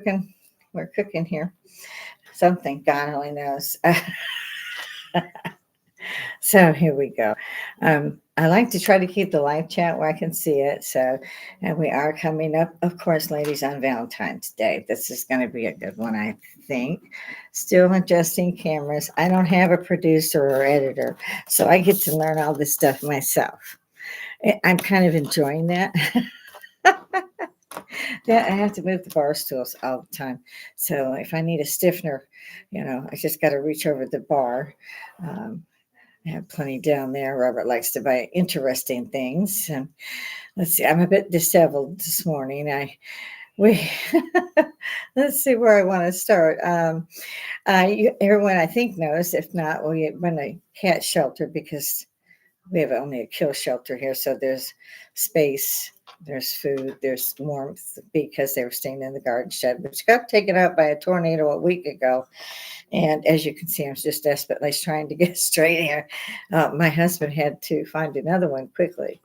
cooking. We're cooking here. Something God only knows. So here we go. I like to try to keep the live chat where I can see it. So, and we are coming up, of course, ladies, on Valentine's Day. This is going to be a good one, I think. Still adjusting cameras. I don't have a producer or editor, so I get to learn all this stuff myself. I'm kind of enjoying that. Yeah, I have to move the bar stools all the time. So if I need a stiffener, I just got to reach over the bar. Um, I have plenty down there. Robert likes to buy interesting things. And let's see, I'm a bit disheveled this morning. We let's see where I want to start. Everyone I think knows. If not, we run a cat shelter because we have only a kill shelter here, so there's space, there's food, there's warmth because they were staying in the garden shed, which got taken out by a tornado a week ago. And as you can see, I'm just desperately trying to get straight here. My husband had to find another one quickly.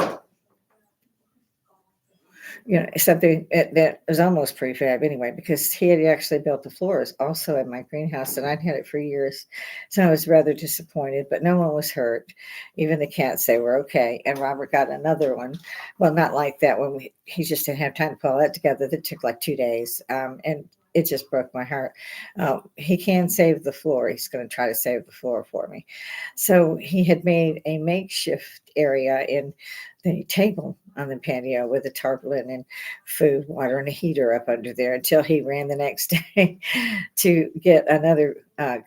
Something that was almost prefab anyway, because he had actually built the floors also in my greenhouse, and I'd had it for years. So I was rather disappointed, but no one was hurt. Even the cats, they were okay. And Robert got another one. Well, not like that one. He just didn't have time to put all that together. That took like 2 days. And it just broke my heart. He can save the floor. He's going to try to save the floor for me. So he had made a makeshift area in the table on the patio with a tarpaulin and food, water, and a heater up under there until he ran the next day to get another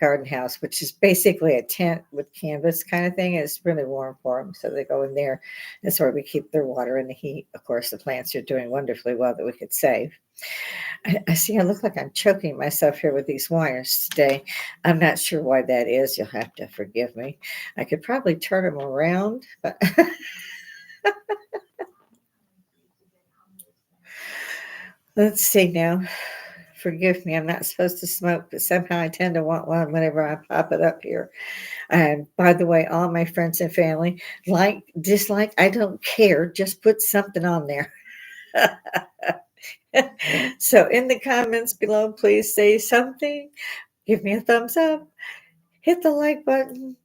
garden house, which is basically a tent with canvas kind of thing. It's really warm for them. So they go in there. That's where we keep their water and the heat. Of course, the plants are doing wonderfully well that we could save. I see I look like I'm choking myself here with these wires today. I'm not sure why that is. You'll have to forgive me. I could probably turn them around, but let's see now. Forgive me, I'm not supposed to smoke, but somehow I tend to want one whenever I pop it up here. And by the way, all my friends and family, like, dislike, I don't care. Just put something on there. So in the comments below, please say something. Give me a thumbs up. Hit the like button.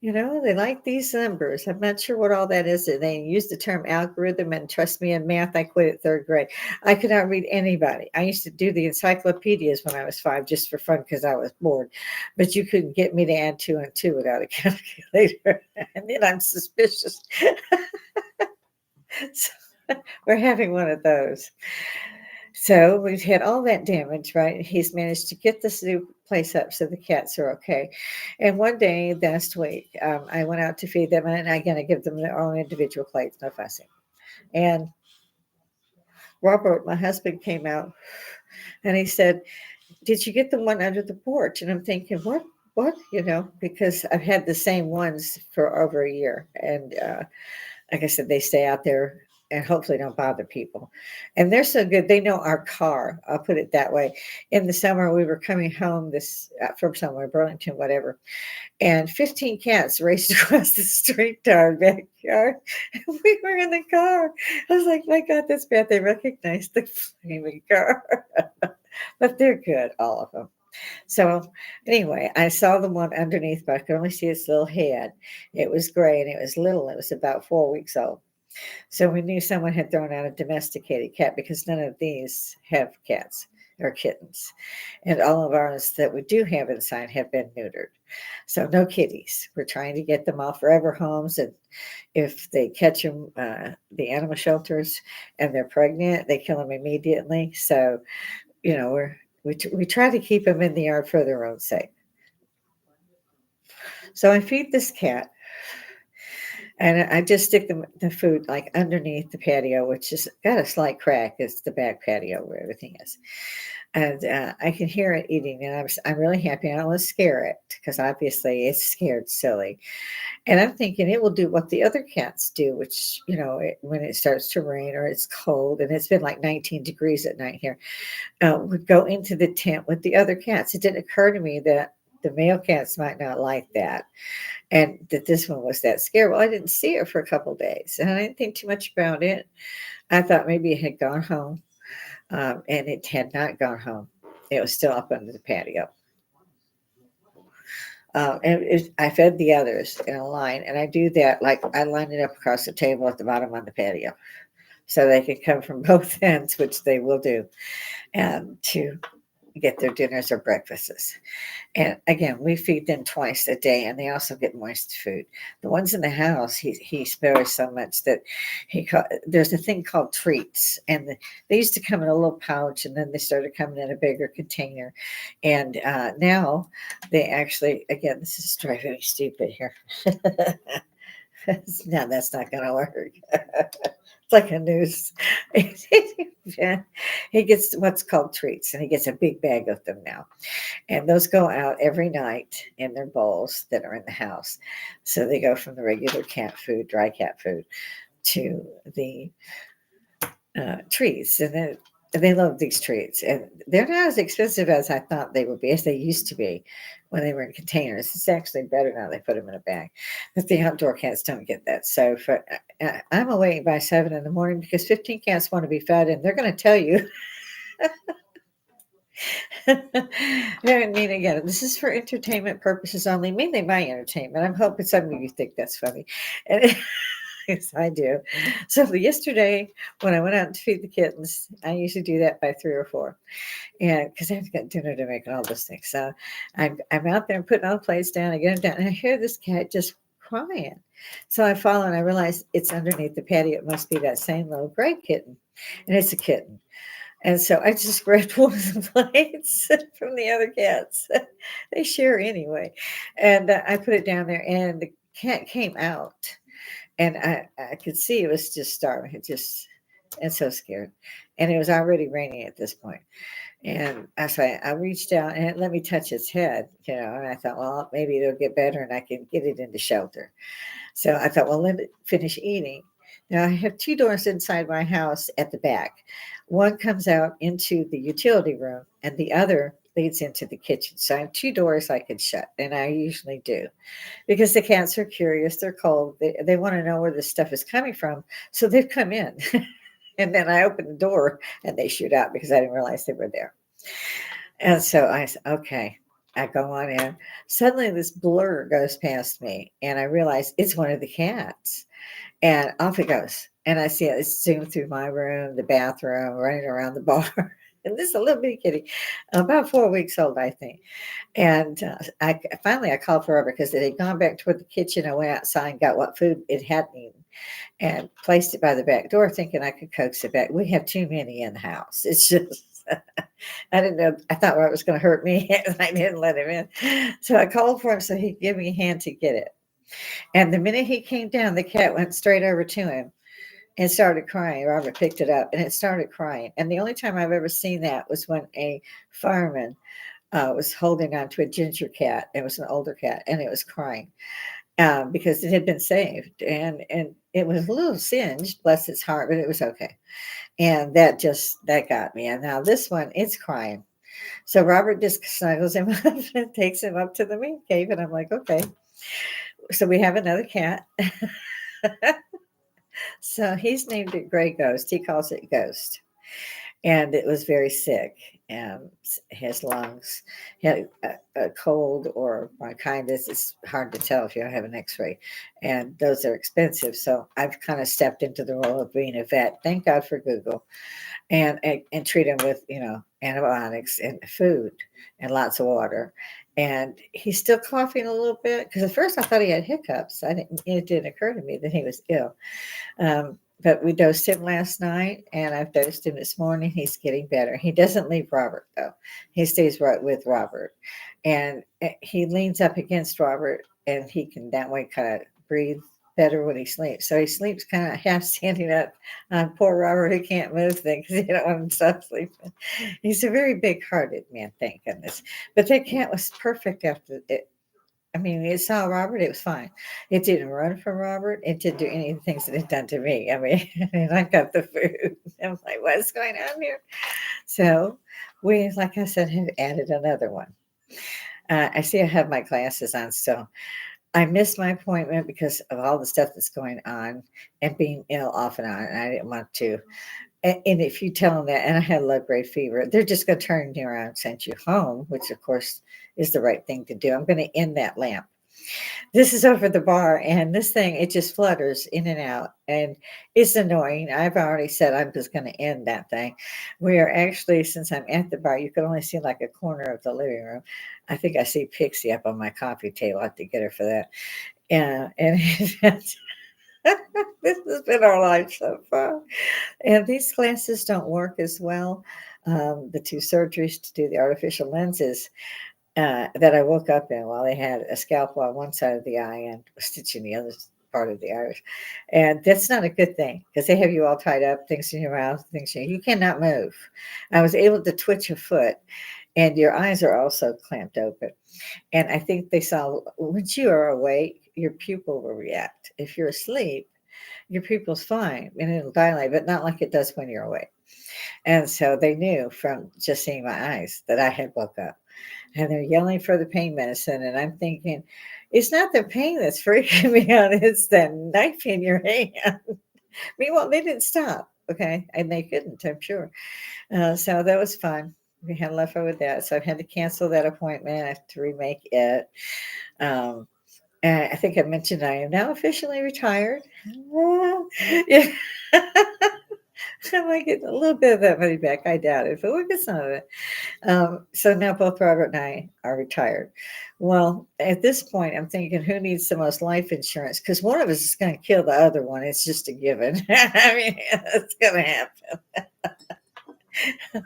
They like these numbers. I'm not sure what all that is. They use the term algorithm, and trust me, in math, I quit at third grade. I could not read anybody. I used to do the encyclopedias when I was 5 just for fun because I was bored. But you couldn't get me to add 2 and 2 without a calculator. And then I'm suspicious. So we're having one of those. So we've had all that damage, right? He's managed to get this new place up so the cats are okay. And one day last week, I went out to feed them, and I'm going to give them their own individual plates, no fussing. And Robert, my husband, came out and he said, "Did you get the one under the porch?" And I'm thinking, what? What? Because I've had the same ones for over a year. And like I said, they stay out there and hopefully don't bother people. And they're so good. They know our car. I'll put it that way. In the summer, we were coming home from somewhere, Burlington, whatever, and 15 cats raced across the street to our backyard. We were in the car. I was like, my God, that's bad. They recognized the flaming car. But they're good, all of them. So anyway, I saw the one underneath, but I could only see its little head. It was gray and it was little. It was about 4 weeks old. So we knew someone had thrown out a domesticated cat because none of these have cats or kittens. And all of ours that we do have inside have been neutered. So no kitties. We're trying to get them all forever homes. And if they catch them, the animal shelters, and they're pregnant, they kill them immediately. So, we try to keep them in the yard for their own sake. So I feed this cat. And I just stick the food like underneath the patio, which has got a slight crack. It's the back patio where everything is. And I can hear it eating, and I'm really happy. I don't want to scare it because obviously it's scared silly. And I'm thinking it will do what the other cats do, which, when it starts to rain or it's cold, and it's been like 19 degrees at night here, would go into the tent with the other cats. It didn't occur to me that the male cats might not like that, and that this one was that scared. Well, I didn't see it for a couple of days, and I didn't think too much about it. I thought maybe it had gone home, and it had not gone home. it was still up under the patio. I fed the others in a line, and I do that like I line it up across the table at the bottom on the patio, so they can come from both ends, which they will do, and to get their dinners or breakfasts. And again, we feed them twice a day, and they also get moist food. The ones in the house, he spares so much that there's a thing called treats, and they used to come in a little pouch, and then they started coming in a bigger container, and now they actually, again, this is driving me stupid here. No, that's not going to work. It's like a noose. Yeah. He gets what's called treats, and he gets a big bag of them now. And those go out every night in their bowls that are in the house. So they go from the regular cat food, dry cat food, to the treats. And then they love these treats. And they're not as expensive as I thought they would be, as they used to be when they were in containers. It's actually better now they put them in a bag. But the outdoor cats don't get that. So I'm awake by 7 in the morning because 15 cats want to be fed, and they're going to tell you. I mean, again, this is for entertainment purposes only, mainly my entertainment. I'm hoping some of you think that's funny. And yes, I do. So yesterday, when I went out to feed the kittens, I usually do that by 3 or 4. And because I have got dinner to make and all those things. So I'm out there putting all the plates down. I get them down, and I hear this cat just crying. So I follow, and I realize it's underneath the patio. It must be that same little gray kitten. And it's a kitten. And so I just grabbed one of the plates from the other cats. They share anyway. And I put it down there, and the cat came out. And I could see it was just starving. And so scared. And it was already raining at this point. And I reached out and it let me touch its head, and I thought, well, maybe it'll get better and I can get it into shelter. So I thought, well, let it finish eating. Now I have 2 doors inside my house at the back. One comes out into the utility room, and the other leads into the kitchen. So I have 2 doors I can shut, and I usually do because the cats are curious. They're cold. They want to know where this stuff is coming from. So they've come in. And then I open the door and they shoot out because I didn't realize they were there. And so I said, okay, I go on in. Suddenly this blur goes past me, and I realize it's one of the cats. And off it goes. And I see it zoom through my room, the bathroom, running around the bar. And this is a little bitty kitty, about 4 weeks old, I think. And I called for her because it had gone back toward the kitchen. I went outside and got what food it hadn't eaten and placed it by the back door, thinking I could coax it back. We have too many in the house. It's just, I didn't know. I thought Robert was going to hurt me, and I didn't let him in. So I called for him so he'd give me a hand to get it. And the minute he came down, the cat went straight over to him and started crying. Robert picked it up, and it started crying. And the only time I've ever seen that was when a fireman was holding on to a ginger cat. It was an older cat, and it was crying because it had been saved. And it was a little singed, bless its heart, but it was okay. And that got me. And now this one, it's crying. So Robert just snuggles him up and takes him up to the man cave. And I'm like, okay. So we have another cat. So he's named it Gray Ghost. He calls it Ghost. And it was very sick. And his lungs had a cold or bronchitis. It's hard to tell if you don't have an x-ray. And those are expensive. So I've kind of stepped into the role of being a vet. Thank God for Google. And treat him with, antibiotics and food and lots of water. And he's still coughing a little bit because at first I thought he had hiccups. It didn't occur to me that he was ill. But we dosed him last night, and I've dosed him this morning. He's getting better. He doesn't leave Robert, though. He stays right with Robert. And he leans up against Robert, and he can that way kind of breathe better when he sleeps. So he sleeps kind of half standing up on poor Robert, who can't move things because you don't want him to stop sleeping. He's a very big-hearted man, thank goodness. But that cat was perfect after it. I mean, it saw Robert, it was fine. It didn't run from Robert. It didn't do any of the things that it done to me. I mean, and I got the food. I'm like, what's going on here? So we, like I said, have added another one. I see I have my glasses on still. I missed my appointment because of all the stuff that's going on and being ill off and on. And I didn't want to And if you tell them that, and I had low grade fever, they're just going to turn you around and send you home, which of course is the right thing to do. I'm going to end that lamp. This is over the bar, and this thing, it just flutters in and out, and it's annoying. I've already said I'm just going to end that thing. We are actually, since I'm at the bar, you can only see like a corner of the living room. I think I see Pixie up on my coffee table. I have to get her for that. Yeah, and this has been our life so far. And these glasses don't work as well. The two surgeries to do the artificial lenses that I woke up in while they had a scalpel on one side of the eye and a stitch in the other part of the iris. And that's not a good thing because they have you all tied up, things in your mouth, things you cannot move. I was able to twitch a foot, and your eyes are also clamped open. And I think they saw once you are awake, your pupil will react. If you're asleep, your pupil's fine and it'll dilate, but not like it does when you're awake. And so they knew from just seeing my eyes that I had woke up. And they're yelling for the pain medicine. And I'm thinking, it's not the pain that's freaking me out, it's the knife in your hand. Meanwhile, they didn't stop. Okay. And they couldn't, I'm sure. So that was fun. We had leftover with that. So I had to cancel that appointment. I have to remake it. Um, and I think I mentioned I am now officially retired. Yeah. I might get a little bit of that money back. I doubt it, but we'll get some of it. So now both Robert and I are retired. Well, at this point, I'm thinking, who needs the most life insurance? Because one of us is going to kill the other one. It's just a given. I mean, it's going to happen.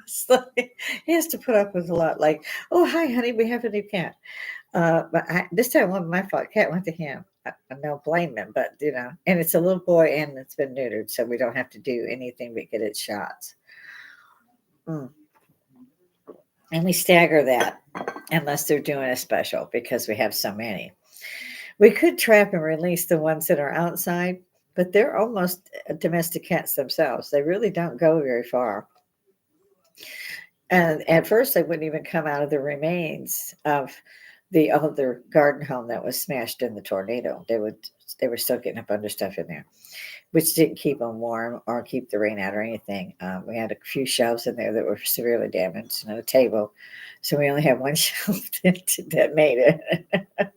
So he has to put up with a lot. Like, oh, hi, honey, we have a new cat. This time, wasn't my fault. Cat went to him. I don't blame him, but and it's a little boy and it's been neutered, so we don't have to do anything but get its shots. Mm. And we stagger that unless they're doing a special because we have so many. We could trap and release the ones that are outside, but they're almost domestic cats themselves. They really don't go very far. And at first, they wouldn't even come out of the remains of the other garden home that was smashed in the tornado. They were still getting up under stuff in there, which didn't keep them warm or keep the rain out or anything. We had a few shelves in there that were severely damaged and a table. So we only had one shelf that made it.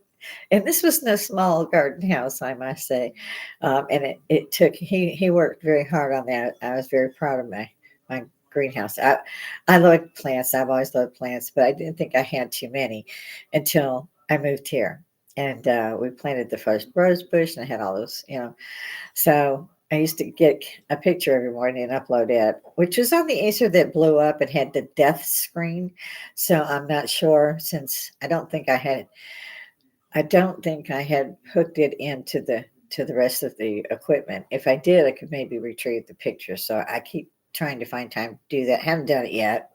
And this was no small garden house, I must say. And it took, he worked very hard on that. I was very proud of my greenhouse. I love plants. I've always loved plants, but I didn't think I had too many until I moved here. And we planted the first rose bush and I had all those. So I used to get a picture every morning and upload it, which was on the Acer that blew up and had the death screen. So I'm not sure since I don't think I had hooked it into the rest of the equipment. If I did, I could maybe retrieve the picture. So I keep trying to find time to do that. Haven't done it yet.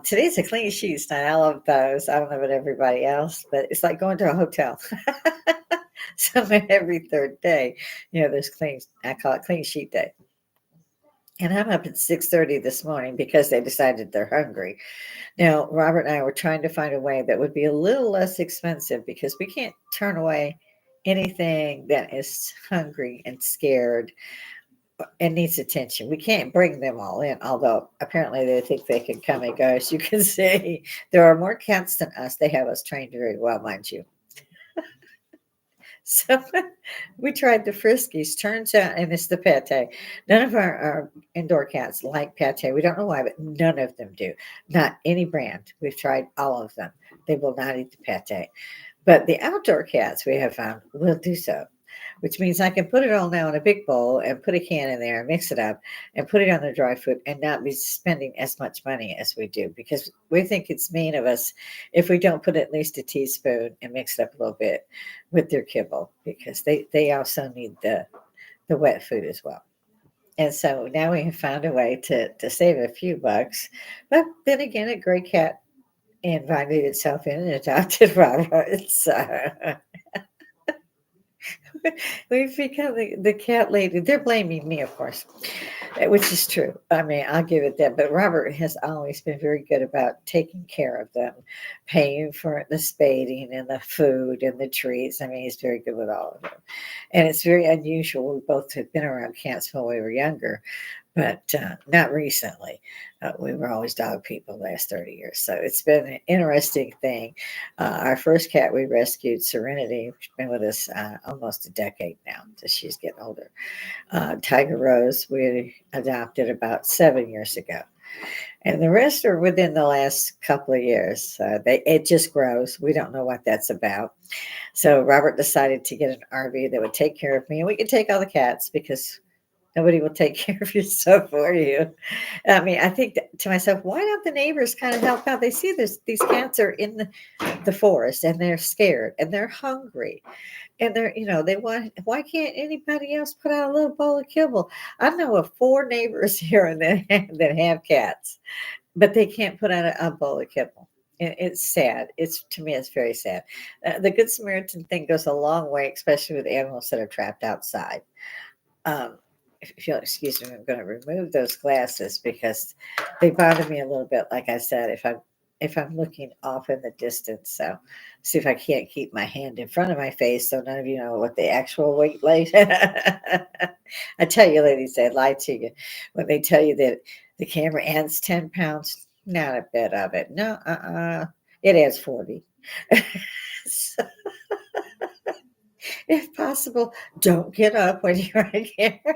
Today's a clean sheets night. I love those. I don't know about everybody else, but it's like going to a hotel. So every third day, there's clean. I call it clean sheet day. And I'm up at 6:30 this morning because they decided they're hungry. Now, Robert and I were trying to find a way that would be a little less expensive because we can't turn away anything that is hungry and scared and needs attention. We can't bring them all in, although apparently they think they can come and go. As you can see, there are more cats than us. They have us trained very well, mind you. So we tried the Friskies. Turns out, and it's the pate. None of our indoor cats like pate. We don't know why, but none of them do. Not any brand. We've tried all of them. They will not eat the pate. But the outdoor cats we have found will do so, which means I can put it all now in a big bowl and put a can in there and mix it up and put it on the dry food and not be spending as much money as we do because we think it's mean of us if we don't put at least a teaspoon and mix it up a little bit with their kibble because they also need the wet food as well. And so now we have found a way to save a few bucks. But then again, a gray cat invited itself in and adopted Robert. So we've become the cat lady. They're blaming me, of course, which is true. I mean, I'll give it that. But Robert has always been very good about taking care of them, paying for the spading and the food and the treats. I mean, he's very good with all of them. And it's very unusual. We both had been around cats when we were younger. but not recently. We were always dog people the last 30 years. So it's been an interesting thing. Our first cat we rescued, Serenity, she's been with us almost a decade now. So she's getting older. Tiger Rose, we adopted about 7 years ago. And the rest are within the last couple of years. It just grows. We don't know what that's about. So Robert decided to get an RV that would take care of me, and we could take all the cats because nobody will take care of your stuff for you. I mean, I think to myself, why don't the neighbors kind of help out? They see this, these cats are in the forest and they're scared and they're hungry and they're, they want, why can't anybody else put out a little bowl of kibble? I know of four neighbors here and that have cats, but they can't put out a bowl of kibble. It's sad. It's to me, it's very sad. The Good Samaritan thing goes a long way, especially with animals that are trapped outside. Um, if you'll excuse me, I'm going to remove those glasses because they bother me a little bit. Like I said, if I'm looking off in the distance, so see if I can't keep my hand in front of my face, so none of you know what the actual weight like. I tell you, ladies, they lie to you when they tell you that the camera adds 10 pounds. Not a bit of it. No, it adds 40. So, if possible, don't get up when you're on camera.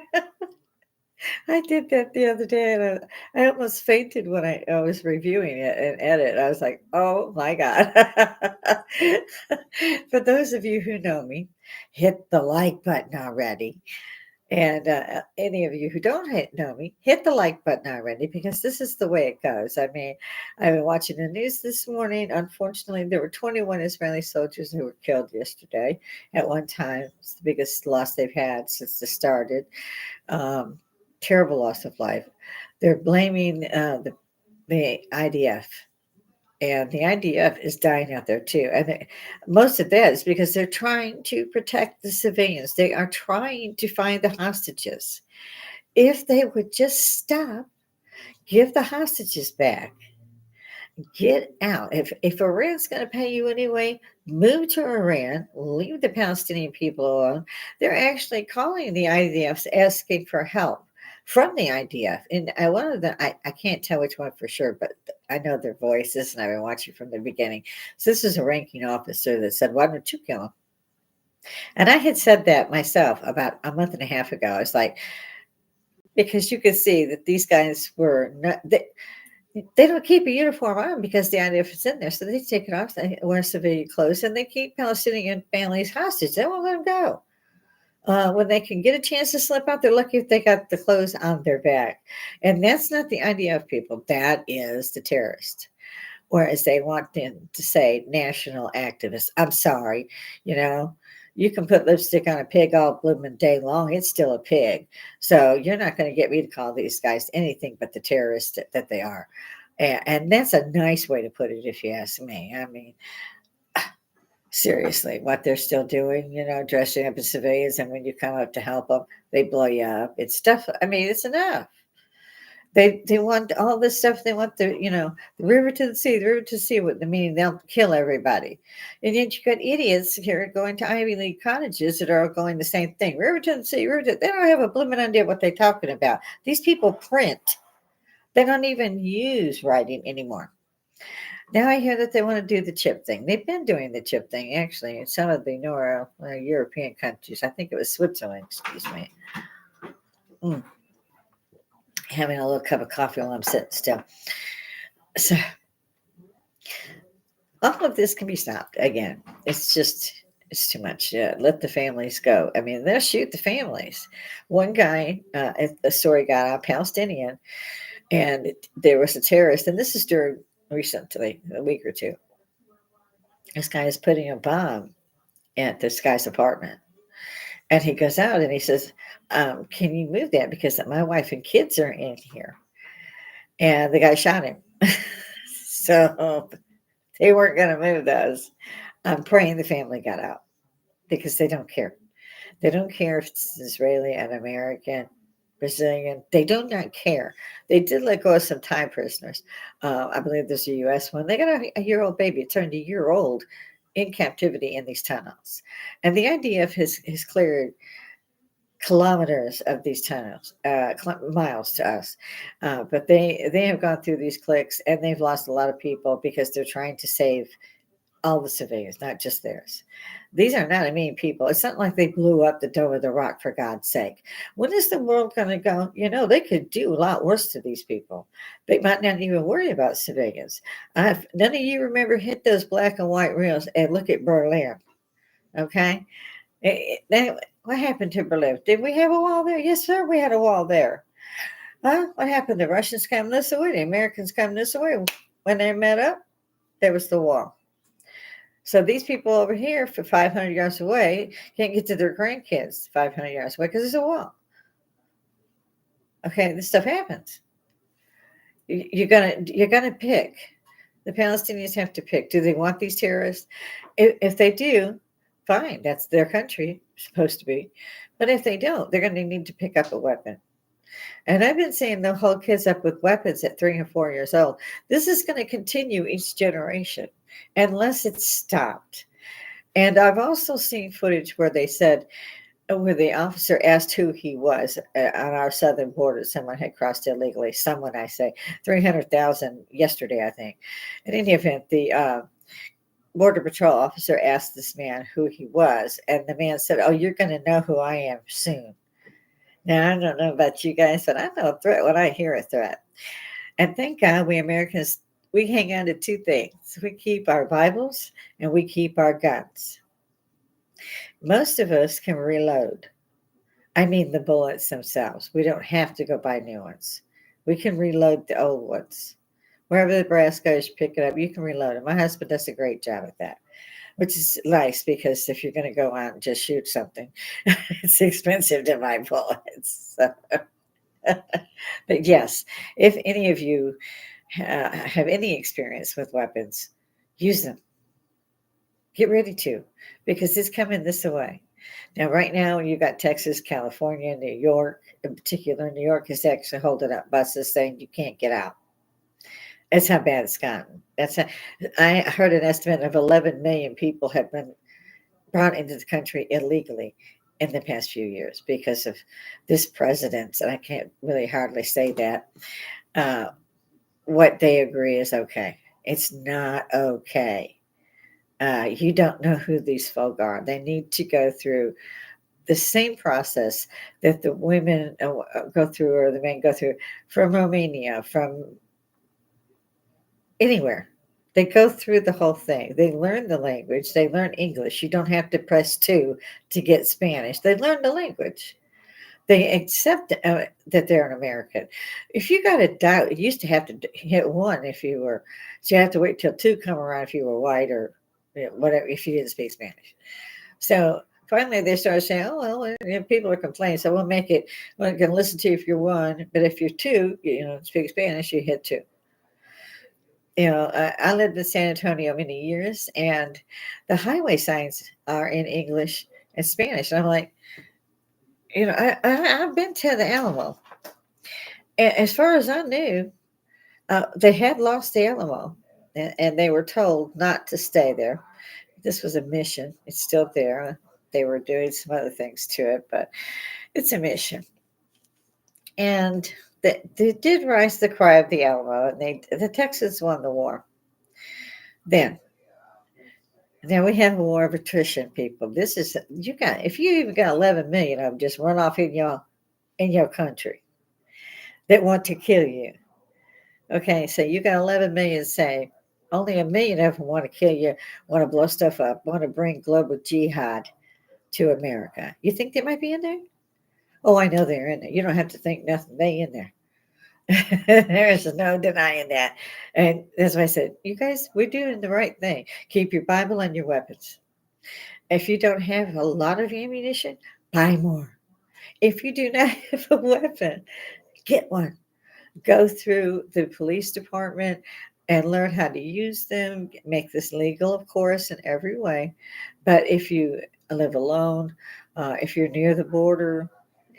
I did that the other day, and I almost fainted when I was reviewing it and edit. I was like, "Oh my god!" For those of you who know me, hit the like button already, and any of you who don't know me, hit the like button already because this is the way it goes. I mean, I've been watching the news this morning. Unfortunately, there were 21 Israeli soldiers who were killed yesterday at one time. It's the biggest loss they've had since it started. Um, Terrible loss of life. They're blaming the IDF, and the IDF is dying out there too. And most of that is because they're trying to protect the civilians. They are trying to find the hostages. If they would just stop, give the hostages back, get out. If Iran's going to pay you anyway, move to Iran, leave the Palestinian people alone. They're actually calling the IDF, asking for help from the IDF. And one of them, I can't tell which one for sure, but I know their voices and I've been watching from the beginning. So this is a ranking officer that said, "Why don't you kill him?" And I had said that myself about a month and a half ago. I was like, because you could see that these guys were not. They don't keep a uniform on because the IDF is in there. So they take it off, they wear civilian clothes, and they keep Palestinian families hostage. They won't let them go. When they can get a chance to slip out, they're lucky if they got the clothes on their back. And that's not the IDF people. That is the terrorists. Whereas they want them to say national activists. I'm sorry, you know, you can put lipstick on a pig all blooming day long. It's still a pig. So you're not going to get me to call these guys anything but the terrorists that they are. And that's a nice way to put it, if you ask me. I mean, seriously, what they're still doing, dressing up as civilians, and when you come up to help them, they blow you up. It's stuff. I mean, it's enough. They want all this stuff. They want the river to the sea, the river to the sea. What the meaning? They'll kill everybody, and yet you got idiots here going to Ivy League colleges that are all going the same thing. River to the sea, river to. They don't have a blooming idea what they're talking about. These people print. They don't even use writing anymore. Now I hear that they want to do the chip thing. They've been doing the chip thing actually in some of the European countries. I think it was Switzerland. Excuse me. Mm, having a little cup of coffee while I'm sitting still. So all of this can be stopped. Again, it's too much. Let the families go. I mean, they'll shoot the families. One guy, a story got out, Palestinian, and there was a terrorist, and this is during recently, a week or two. This guy is putting a bomb at this guy's apartment. And he goes out and he says, "Can you move that? Because my wife and kids are in here." And the guy shot him. So they weren't going to move those. I'm praying the family got out because they don't care. They don't care if it's Israeli, an American, Brazilian. They do not care. They did let go of some Thai prisoners. I believe there's a U.S. one. They got a year-old baby. It turned a year old in captivity in these tunnels. And the IDF has cleared kilometers of these tunnels, miles to us. But they have gone through these clicks and they've lost a lot of people because they're trying to save all the civilians, not just theirs. These are not a mean people. It's not like they blew up the Dome of the Rock, for God's sake. When is the world going to go? They could do a lot worse to these people. They might not even worry about civilians. None of you remember hit those black and white reels and look at Berlin, okay? What happened to Berlin? Did we have a wall there? Yes, sir, we had a wall there. Huh? What happened? The Russians come this way, the Americans come this way. When they met up, there was the wall. So these people over here, for 500 yards away, can't get to their grandkids 500 yards away because there's a wall. Okay, this stuff happens. You're gonna pick. The Palestinians have to pick. Do they want these terrorists? If they do, fine. That's their country, supposed to be. But if they don't, they're going to need to pick up a weapon. And I've been seeing they'll hold kids up with weapons at 3 and 4 years old. This is going to continue each generation unless it's stopped. And I've also seen footage where they said, where the officer asked who he was on our southern border. Someone had crossed illegally. Someone, I say, 300,000 yesterday, I think. In any event, the Border Patrol officer asked this man who he was, and the man said, "Oh, you're going to know who I am soon." Now, I don't know about you guys, but I know a threat when I hear a threat. And thank God we Americans, we hang on to two things. We keep our Bibles and we keep our guns. Most of us can reload. I mean the bullets themselves. We don't have to go buy new ones. We can reload the old ones. Wherever the brass goes, you pick it up. You can reload it. My husband does a great job at that, which is nice because if you're going to go out and just shoot something, it's expensive to buy bullets. So, but yes, if any of you have any experience with weapons, use them. Get ready to, because it's coming this way. Now, right now, you got Texas, California, New York. In particular, New York is actually holding up buses saying you can't get out. That's how bad it's gotten. I heard an estimate of 11 million people have been brought into the country illegally in the past few years because of this president. And I can't really hardly say that. Uh, what they agree is okay. It's not okay. You don't know who these folk are. They need to go through the same process that the women go through or the men go through from Romania, from anywhere. They go through the whole thing. They learn the language. They learn English. You don't have to press two to get Spanish. They learn the language. They accept that they're an American. If you got a doubt, you used to have to hit one if you were, so you have to wait till two come around if you were white or whatever, if you didn't speak Spanish. So finally they started saying, oh, well, people are complaining. So we'll make it, we're going to listen to you if you're one, but if you're two, speak Spanish, you hit two. I lived in San Antonio many years, and the highway signs are in English and Spanish. And I'm like, I've been to the Alamo. And as far as I knew, they had lost the Alamo, and they were told not to stay there. This was a mission. It's still there. They were doing some other things to it, but it's a mission. And they did rise the cry of the Alamo, and the Texans won the war. Then now we have a war of attrition, people. This is if you even got 11 million of them just run off in your country that want to kill you. Okay, so you got 11 million say only a million of them want to kill you, want to blow stuff up, want to bring global jihad to America. You think they might be in there? Oh, I know they're in there. You don't have to think nothing. They in there. There's no denying that. And that's why I said, you guys, we're doing the right thing. Keep your Bible and your weapons. If you don't have a lot of ammunition, buy more. If you do not have a weapon, get one. Go through the police department and learn how to use them. Make this legal, of course, in every way. But if you live alone, if you're near the border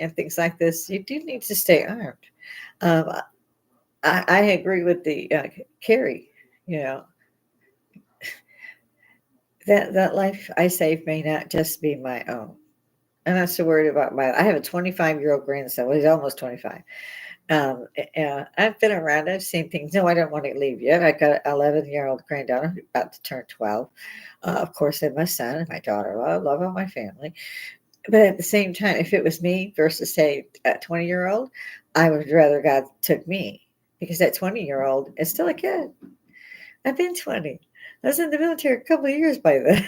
and things like this, you do need to stay armed. Um, I agree with the Carrie. You know that life I saved may not just be my own. I'm not so worried about I have a 25-year-old grandson. Well, he's almost 25. I've been around. I've seen things. No, I don't want to leave yet. I got an 11-year-old granddaughter who's about to turn 12. Of course, and my son and my daughter-in-law. I love all my family. But at the same time, if it was me versus, say, a 20-year-old, I would rather God took me because that 20-year-old is still a kid. I've been 20. I was in the military a couple of years by then.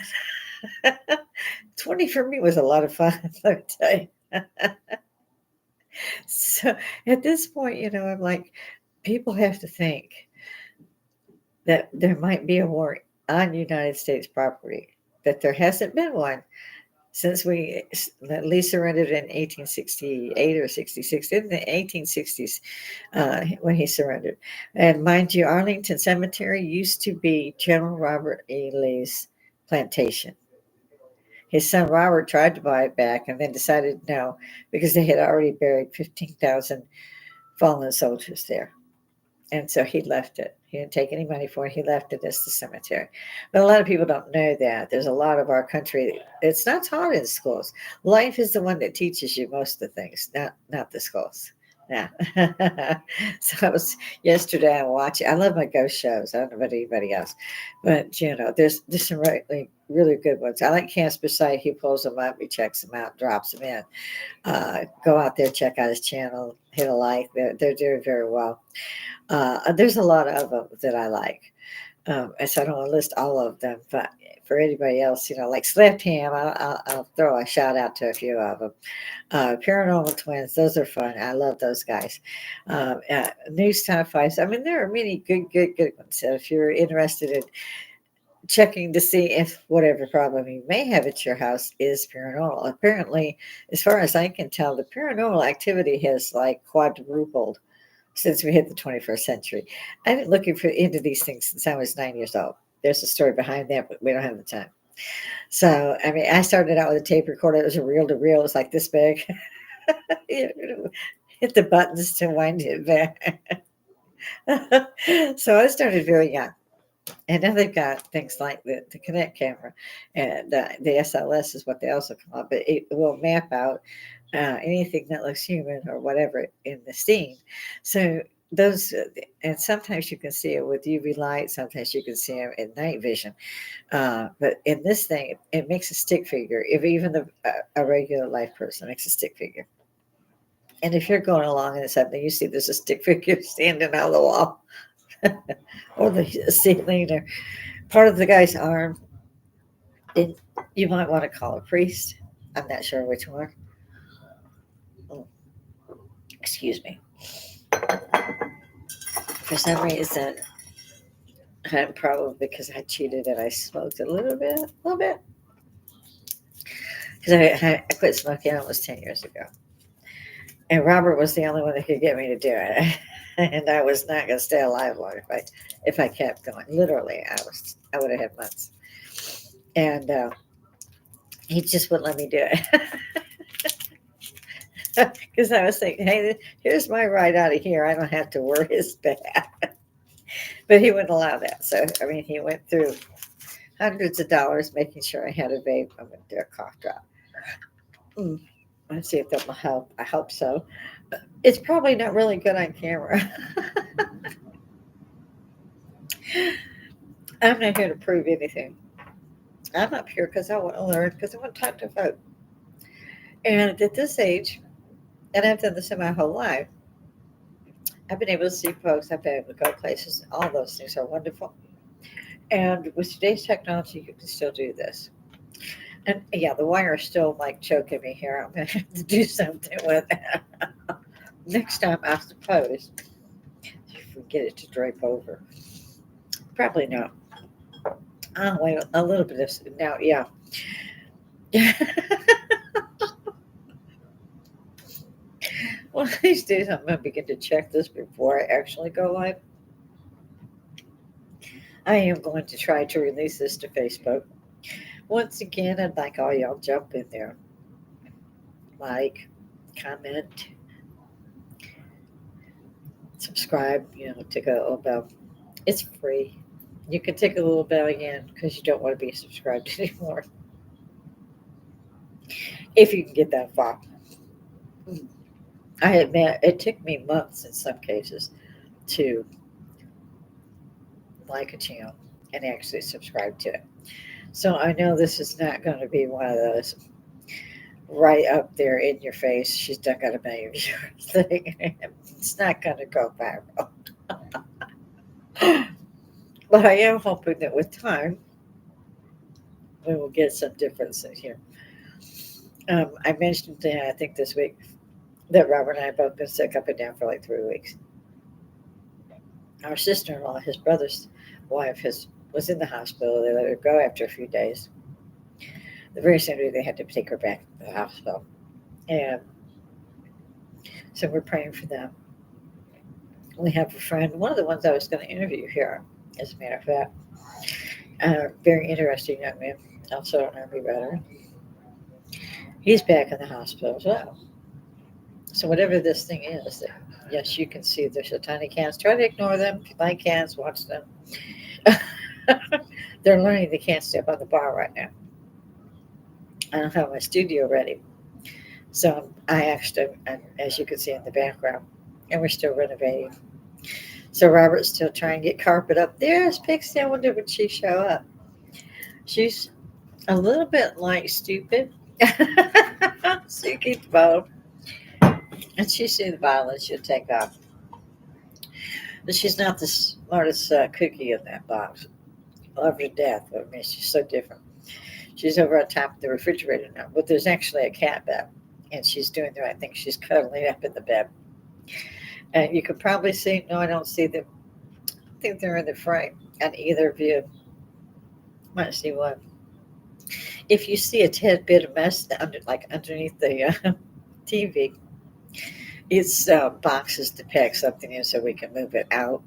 20 for me was a lot of fun, let me tell you. So at this point, I'm like, people have to think that there might be a war on United States property, that there hasn't been one since we at least surrendered in 1868 or 66, in the 1860s when he surrendered. And mind you, Arlington Cemetery used to be General Robert E. Lee's plantation. His son Robert tried to buy it back and then decided no, because they had already buried 15,000 fallen soldiers there. And so he left it. He didn't take any money for it. He left it as the cemetery. But a lot of people don't know that. There's a lot of our country, it's not taught in schools. Life is the one that teaches you most of the things, not the schools. Yeah. So I was yesterday I watching. I love my ghost shows. I don't know about anybody else. But there's some really, really good ones. I like Casper Sight. He pulls them up, he checks them out, drops them in. Go out there, check out his channel, hit a like. They're doing very well. There's a lot of them that I like. And so I don't want to list all of them, but for anybody else, like Left Ham, I'll throw a shout out to a few of them. Paranormal Twins, those are fun. I love those guys. News Top 5. I mean, there are many good ones. So if you're interested in checking to see if whatever problem you may have at your house is paranormal. Apparently, as far as I can tell, the paranormal activity has like quadrupled since we hit the 21st century. I've been looking into these things since I was 9 years old. There's a story behind that, but we don't have the time. So, I mean, I started out with a tape recorder. It was a reel to reel. It was like this big. Hit the buttons to wind it back. So I started very young. And now they've got things like the Kinect camera, and the SLS is what they also come up. But it will map out anything that looks human or whatever in the scene. So those, and sometimes you can see it with UV light. Sometimes you can see them in night vision. But in this thing, it makes a stick figure. If even a regular life person makes a stick figure. And if you're going along and something, you see there's a stick figure standing out of the wall or the ceiling or part of the guy's arm, and you might want to call a priest. I'm not sure which one. Oh, excuse me. For some reason, I'm probably because I cheated and I smoked a little bit. Because I quit smoking almost 10 years ago. And Robert was the only one that could get me to do it. And I was not going to stay alive long if I kept going. Literally, I would have had months. And he just wouldn't let me do it. Because I was thinking, hey, here's my ride out of here. I don't have to wear his back. But he wouldn't allow that. So, I mean, he went through hundreds of dollars making sure I had a vape. I'm going to do a cough drop. Let's see if that will help. I hope so. But it's probably not really good on camera. I'm not here to prove anything. I'm up here because I want to learn, because I want time to vote. And at this age, and I've done this in my whole life, I've been able to see folks, I've been able to go places, all those things are wonderful. And with today's technology, you can still do this. And yeah, the wire is still like choking me here. I'm going to have to do something with it. Next time, I suppose, if we get it to drape over. Probably not. Oh, wait, a little bit of, now, yeah. One of these days, I'm going to begin to check this before I actually go live. I am going to try to release this to Facebook. Once again, I'd like all y'all jump in there. Like, comment, subscribe, tick a little bell. It's free. You can tick a little bell again because you don't want to be subscribed anymore. if you can get that far. I admit it took me months in some cases to like a channel and actually subscribe to it. So I know this is not going to be one of those right up there in your face. She's done got a million viewers thing. It's not going to go viral. But I am hoping that with time, we will get some difference in here. I mentioned, I think this week, that Robert and I have both been sick up and down for like 3 weeks. Our sister-in-law, his brother's wife, was in the hospital. They let her go after a few days. The very same day they had to take her back to the hospital. And so we're praying for them. We have a friend, one of the ones I was going to interview here, as a matter of fact, a very interesting young man, also an Army veteran. He's back in the hospital as well. So whatever this thing is, yes, you can see there's a tiny cans. Try to ignore them. If you like cans, watch them. They're learning they can't step on the bar right now. I don't have my studio ready. So I asked him, and as you can see in the background, and we're still renovating. So Robert's still trying to get carpet up. There's Pixie. I wonder when she show up. She's a little bit like stupid. So you keep the bottle. And she see the violin, she'll take off. But she's not the smartest cookie in that box. I love her to death, but I mean, she's so different. She's over on top of the refrigerator now, but there's actually a cat bed, and she's doing the right thing. She's cuddling up in the bed. And you can probably see, no, I don't see them. I think they're in the frame on either view. Might see one. If you see a tad bit of mess underneath the TV, it's boxes to pack something in so we can move it out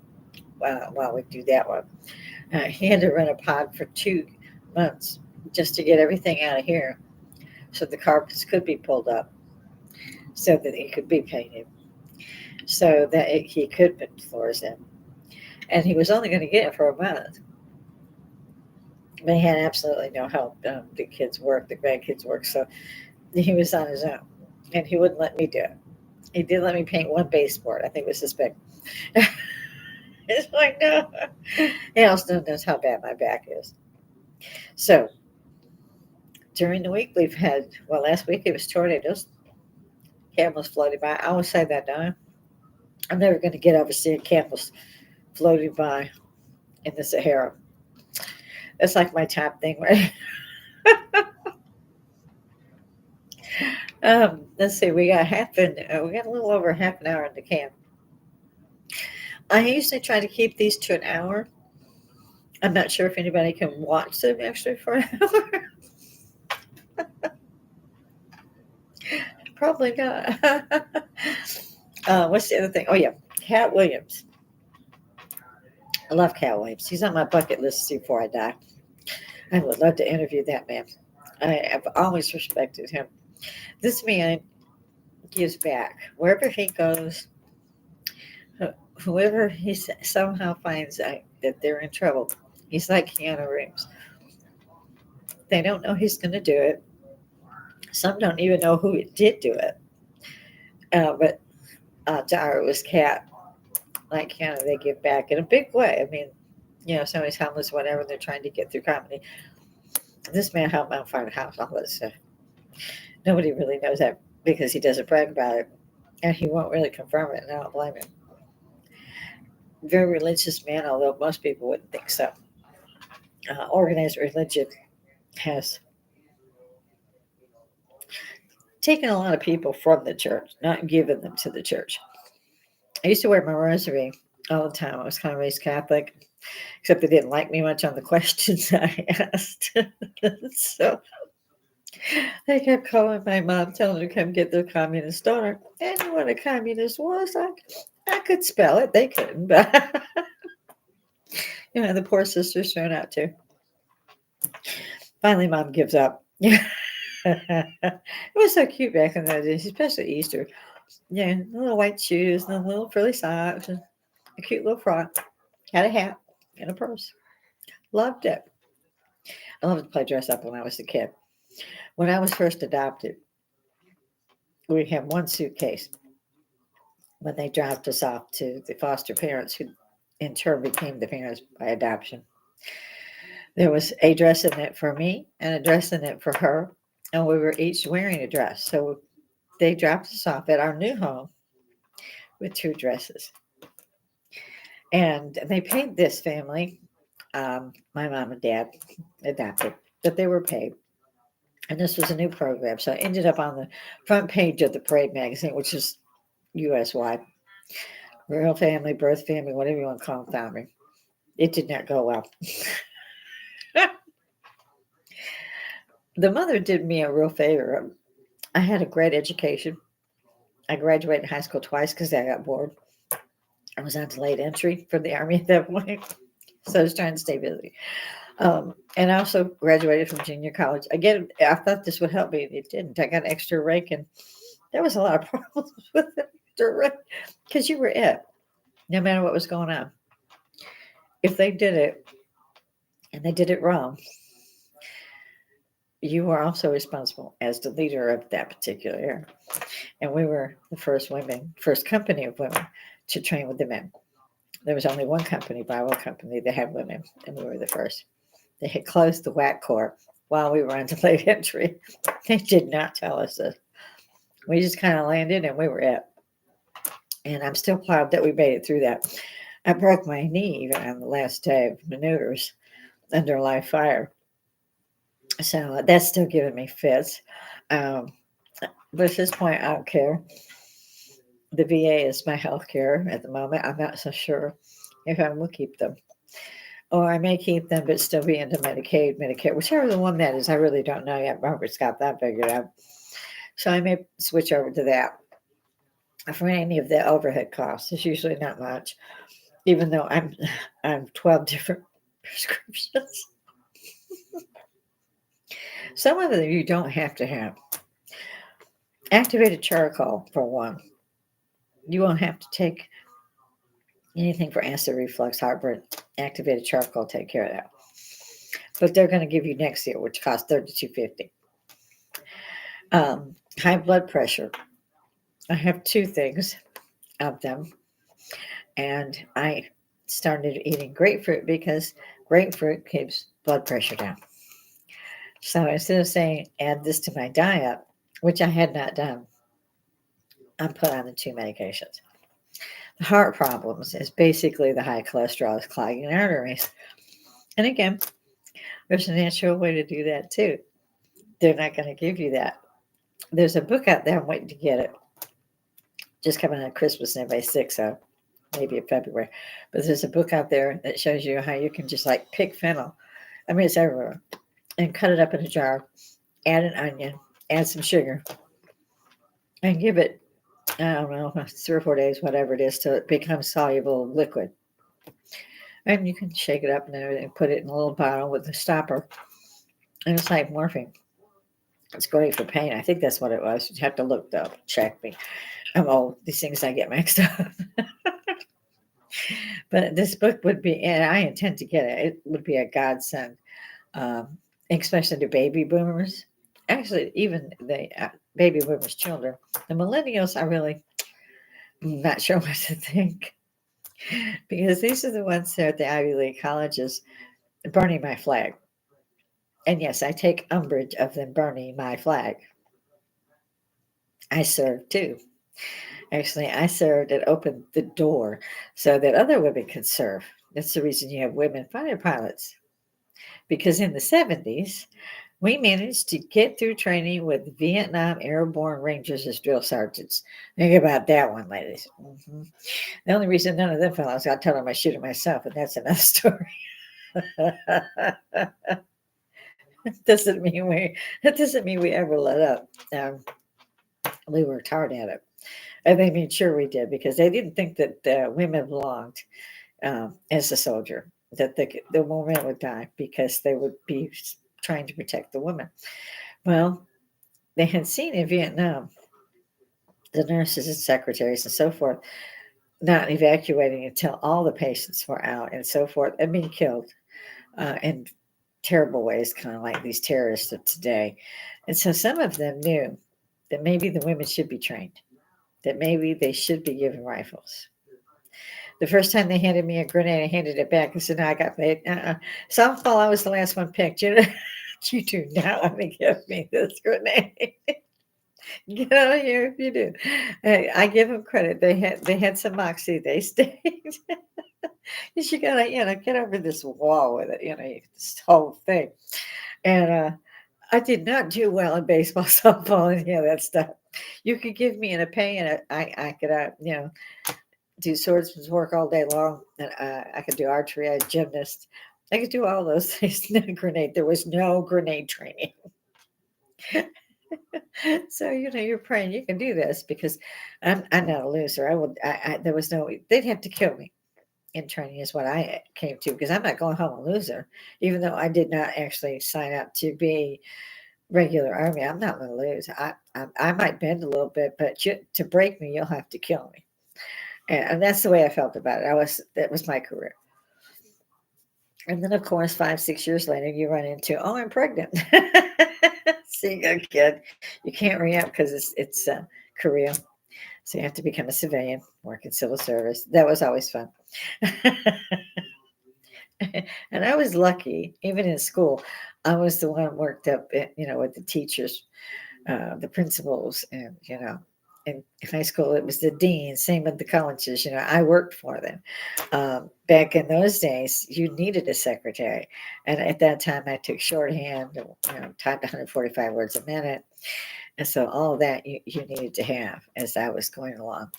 while we do that one. He had to rent a pod for 2 months just to get everything out of here so the carpets could be pulled up so that it could be painted so that he could put floors in. And he was only going to get it for a month. But he had absolutely no help. The kids work, the grandkids work, so he was on his own. And he wouldn't let me do it. He did let me paint one baseboard. I think it was his big. It's like, no. He also knows how bad my back is. So during the week, we've had, well, last week it was tornadoes. Camels floating by. I always say that, don't I? I'm never going to get over seeing camels floating by in the Sahara. That's like my top thing, right? Let's see. We got we got a little over half an hour in the camp. I usually try to keep these to an hour. I'm not sure if anybody can watch them actually for an hour. Probably not. What's the other thing? Oh yeah, Cat Williams. I love Cat Williams. He's on my bucket list before I die. I would love to interview that man. I have always respected him. This man gives back wherever he goes. Whoever he somehow finds out that they're in trouble, he's like Keanu Reeves. They don't know he's going to do it. Some don't even know who did do it. But Dara was Cat. Like Keanu, they give back in a big way. I mean, somebody's homeless, whatever, they're trying to get through comedy. This man helped out find a house, all that stuff. Nobody really knows that because he doesn't brag about it. And he won't really confirm it, and I don't blame him. Very religious man, although most people wouldn't think so. Organized religion has taken a lot of people from the church, not given them to the church. I used to wear my rosary all the time. I was kind of raised Catholic, except they didn't like me much on the questions I asked. So they kept calling my mom, telling her to come get their communist daughter. And what a communist was, I could spell it. They couldn't, but the poor sisters turned out to. Finally, mom gives up. It was so cute back in those days, especially Easter. Yeah, little white shoes, and little frilly socks, and a cute little frock. Had a hat and a purse. Loved it. I loved to play dress up when I was a kid. When I was first adopted, We had one suitcase when they dropped us off to the foster parents, who in turn became the parents by adoption. There was a dress in it for me and a dress in it for her, and we were each wearing a dress. So they dropped us off at our new home with two dresses. And they paid this family, my mom and dad adopted, but they were paid. And this was a new program. So I ended up on the front page of the Parade magazine, which is US wide. Real family, birth family, whatever you want to call them, found me. It did not go well. The mother did me a real favor. I had a great education. I graduated high school twice because I got bored. I was on delayed entry for the Army at that point. So I was trying to stay busy. And I also graduated from junior college. Again, I thought this would help me. It didn't. I got extra rank, and there was a lot of problems with it because you were it, no matter what was going on. If they did it and they did it wrong, you were also responsible as the leader of that particular area. And we were the first company of women to train with the men. There was only one company, Bible company, that had women, and we were the first. They had closed the WAC Corps while we were on delayed entry. They did not tell us this. We just kind of landed and we were it. And I'm still proud that we made it through that. I broke my knee even on the last day of maneuvers under live fire. So that's still giving me fits. But at this point, I don't care. The VA is my health care at the moment. I'm not so sure if I will keep them. Or I may keep them, but still be into Medicaid, Medicare, whichever the one that is. I really don't know yet. Robert's got that figured out. So I may switch over to that for any of the overhead costs. It's usually not much, even though I'm 12 different prescriptions. Some of them you don't have to have. Activated charcoal, for one. You won't have to take anything for acid reflux, heartburn. Activated charcoal take care of that. But they're going to give you Nexium, which costs $32.50. High blood pressure. I have two things of them, and I started eating grapefruit because grapefruit keeps blood pressure down. So instead of saying add this to my diet, which I had not done, I put on the two medications. The heart problems is basically the high cholesterol is clogging arteries. And again, there's a natural way to do that too. They're not going to give you that. There's a book out there, I'm waiting to get it. Just coming out of Christmas and everybody's sick, so maybe in February. But there's a book out there that shows you how you can just like pick fennel. I mean, it's everywhere. And cut it up in a jar, add an onion, add some sugar, and give it, I don't know, 3 or 4 days, whatever it is, till it becomes soluble liquid. And you can shake it up and everything, put it in a little bottle with a stopper. And it's like morphine. It's great for pain. I think that's what it was. You'd have to look up, check me. I'm old. These things I get mixed up. But this book would be, and I intend to get it, it would be a godsend, especially to baby boomers. Actually, even the baby boomers' children. The millennials, I really not sure what to think. Because these are the ones that are at the Ivy League colleges burning my flag. And yes, I take umbrage of them burning my flag. I served too. Actually, I served and opened the door so that other women could serve. That's the reason you have women fighter pilots. Because in the 70s, we managed to get through training with Vietnam Airborne Rangers as drill sergeants. Think about that one, ladies. Mm-hmm. The only reason none of them fellows got told I shoot it myself, and that's another story. That doesn't mean we ever let up. We worked hard at it. And they made sure we did because they didn't think that women belonged as a soldier, that the woman would die because they would be trying to protect the women. Well, they had seen in Vietnam the nurses and secretaries and so forth not evacuating until all the patients were out and so forth and being killed in terrible ways, kind of like these terrorists of today. And so some of them knew that maybe the women should be trained, that maybe they should be given rifles. The first time they handed me a grenade, I handed it back. I said, "No, I got paid." Softball, I was the last one picked. You know, you do not want to give me this grenade. Get out of here if you do. I give them credit. They had some moxie. They stayed. You gotta get over this wall with it. This whole thing. And I did not do well in baseball, softball, and that stuff. You could give me in a pay, and I could do swordsman's work all day long, and I could do archery. I had gymnast. I could do all those things. No grenade. There was no grenade training. So you're praying you can do this because I'm not a loser. There was no. They'd have to kill me in training is what I came to because I'm not going home a loser, even though I did not actually sign up to be regular army. I'm not going to lose. I might bend a little bit, but to break me, you'll have to kill me. And that's the way I felt about it. That was my career. And then, of course, 5, 6 years later, you run into, oh, I'm pregnant. So you got a kid. You can't re-up because it's Korea. So you have to become a civilian, work in civil service. That was always fun. And I was lucky, even in school, I was the one who worked up, with the teachers, the principals, and, in high school, it was the dean, same with the colleges, I worked for them. Back in those days, you needed a secretary. And at that time, I took shorthand, typed 145 words a minute. And so all of that you needed to have as I was going along.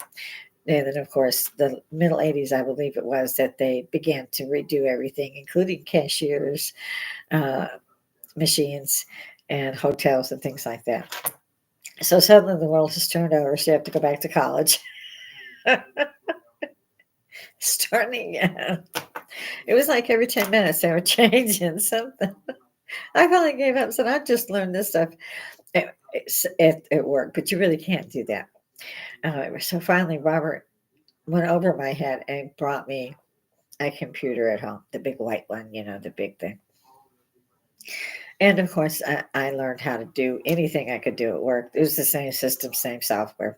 And then, of course, the middle 80s, I believe it was, that they began to redo everything, including cashiers, uh, machines, and hotels and things like that. So suddenly the world has turned over, so you have to go back to college. Starting again. It was like every 10 minutes they were changing something. I finally gave up and said, I just learned this stuff at work, but you really can't do that. So finally, Robert went over my head and brought me a computer at home, the big white one, the big thing. And of course, I learned how to do anything I could do at work. It was the same system, same software.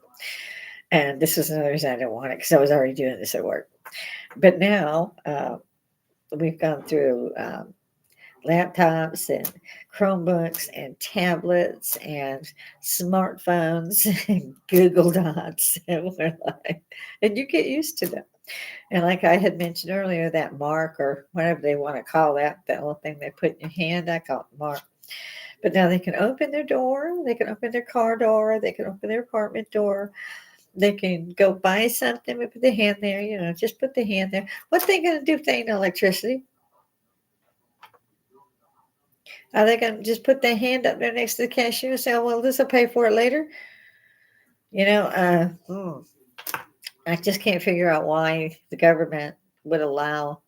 And this was another reason I didn't want it because I was already doing this at work. But now we've gone through laptops and Chromebooks and tablets and smartphones and Google Docs. And and you get used to them. And like I had mentioned earlier, that mark or whatever they want to call that little thing they put in your hand, I call it mark. But now they can open their door, they can open their car door, they can open their apartment door. They can go buy something and put the hand there, just put the hand there. What are they going to do if they ain't no electricity? Are they going to just put their hand up there next to the cashier and say, oh, well, this will pay for it later? I just can't figure out why the government would allow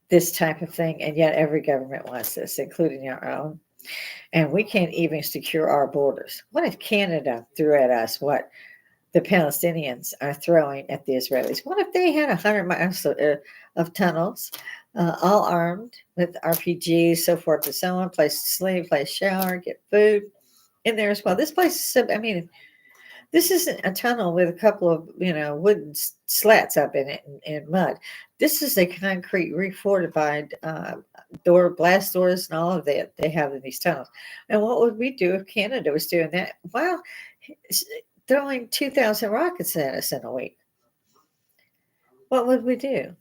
this type of thing, and yet every government wants this, including our own. And we can't even secure our borders. What if Canada threw at us what the Palestinians are throwing at the Israelis? What if they had 100 miles of tunnels, all armed with RPGs, so forth and so on, place to sleep, place to shower, get food in there as well? This place is, this isn't a tunnel with a couple of, wooden slats up in it and mud. This is a concrete refortified blast doors and all of that they have in these tunnels. And what would we do if Canada was doing that? Well, throwing 2,000 rockets at us in a week. What would we do?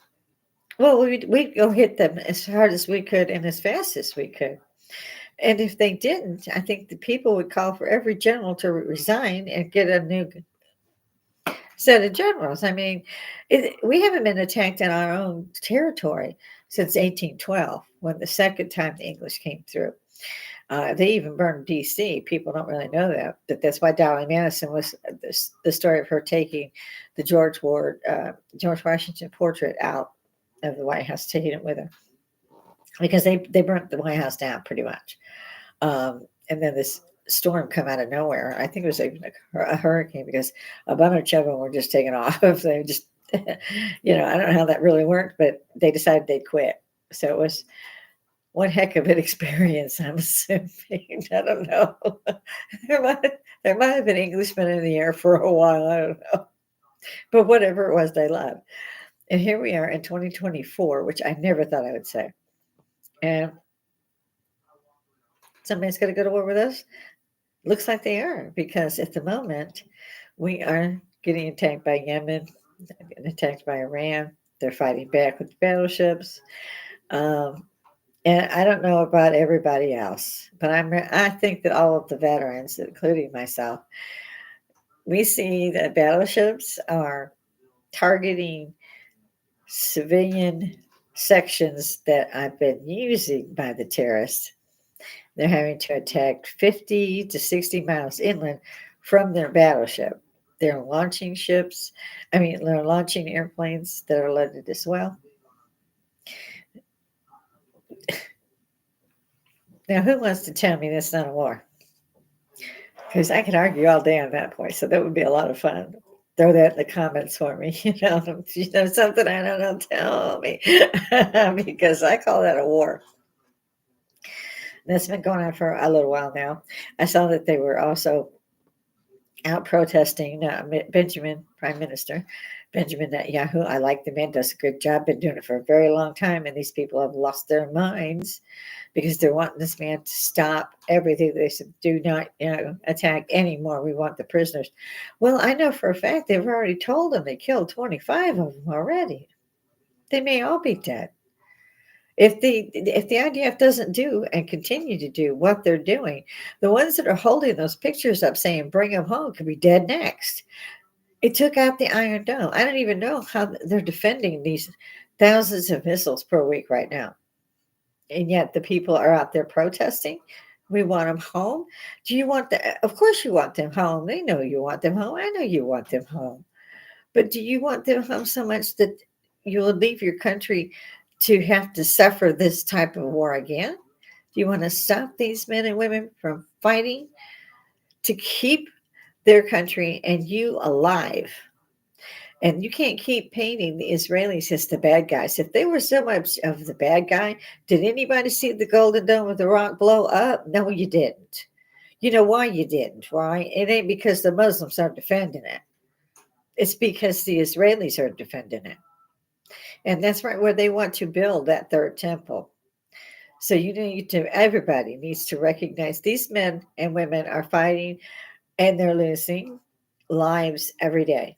Well, we'd go hit them as hard as we could and as fast as we could. And if they didn't, I think the people would call for every general to resign and get a new set of generals. We haven't been attacked in our own territory since 1812, when the second time the English came through. They even burned D.C. People don't really know that, but that's why Dolly Madison was the story of her taking the George Washington portrait out of the White House, taking it with her, because they burnt the White House down pretty much. And then this storm come out of nowhere. I think it was even a hurricane, because a bunch of them were just taken off. They just, I don't know how that really worked, but they decided they'd quit. So it was one heck of an experience, I'm assuming. I don't know. there might there might have been Englishmen in the air for a while. I don't know, but whatever it was, they loved. And here we are in 2024, which I never thought I would say. And somebody's going to go to war with us. Looks like they are, because at the moment we are getting attacked by Yemen, getting attacked by Iran. They're fighting back with battleships. Um, and I don't know about everybody else, but I think that all of the veterans, including myself, we see that battleships are targeting civilian sections that have been used by the terrorists. They're having to attack 50 to 60 miles inland from their battleship. They're launching ships. They're launching airplanes that are loaded as well. Now, who wants to tell me that's not a war? Because I could argue all day on that point, so that would be a lot of fun. Throw that in the comments for me. Something I don't know, tell me. Because I call that a war. That's been going on for a little while now. I saw that they were also out protesting Benjamin, Prime Minister Benjamin Netanyahu. I like the man, does a good job, been doing it for a very long time, and these people have lost their minds because they're wanting this man to stop everything. They said, do not attack anymore. We want the prisoners. Well, I know for a fact they've already told them they killed 25 of them already. They may all be dead. If the IDF doesn't do and continue to do what they're doing, the ones that are holding those pictures up saying bring them home could be dead next. It took out the Iron Dome. I don't even know how they're defending these thousands of missiles per week right now. And yet the people are out there protesting. We want them home. Do you want them? Of course you want them home. They know you want them home. I know you want them home. But do you want them home so much that you will leave your country to have to suffer this type of war again? Do you want to stop these men and women from fighting to keep their country and you alive? And you can't keep painting the Israelis as the bad guys. If they were so much of the bad guy, did anybody see the Golden Dome of the Rock blow up? No, you didn't. You know why you didn't, right? It ain't because the Muslims are defending it. It's because the Israelis are defending it. And that's right where they want to build that third temple. So everybody needs to recognize these men and women are fighting and they're losing lives every day.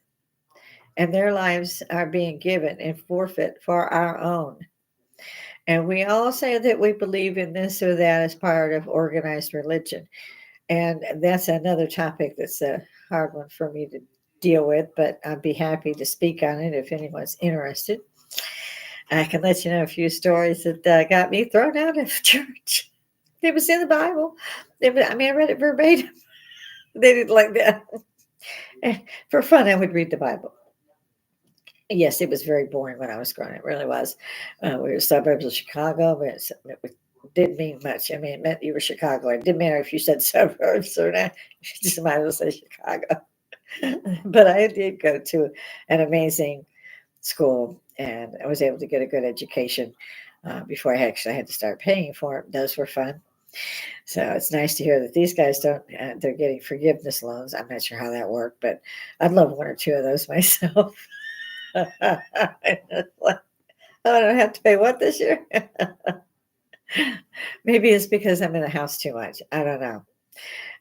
And their lives are being given in forfeit for our own. And we all say that we believe in this or that as part of organized religion. And that's another topic that's a hard one for me to deal with, but I'd be happy to speak on it if anyone's interested. I can let you know a few stories that got me thrown out of church. It was in the Bible. I read it verbatim. They didn't like that. For fun, I would read the Bible. Yes, it was very boring when I was growing up. It really was. We were suburbs of Chicago, but it didn't mean much. It meant you were Chicago. It didn't matter if you said suburbs or not. You just might as well say Chicago. But I did go to an amazing school, and I was able to get a good education before I actually had to start paying for it. Those were fun. So it's nice to hear that these guys they're getting forgiveness loans. I'm not sure how that worked, but I'd love one or two of those myself. I don't have to pay what this year? Maybe it's because I'm in the house too much. I don't know.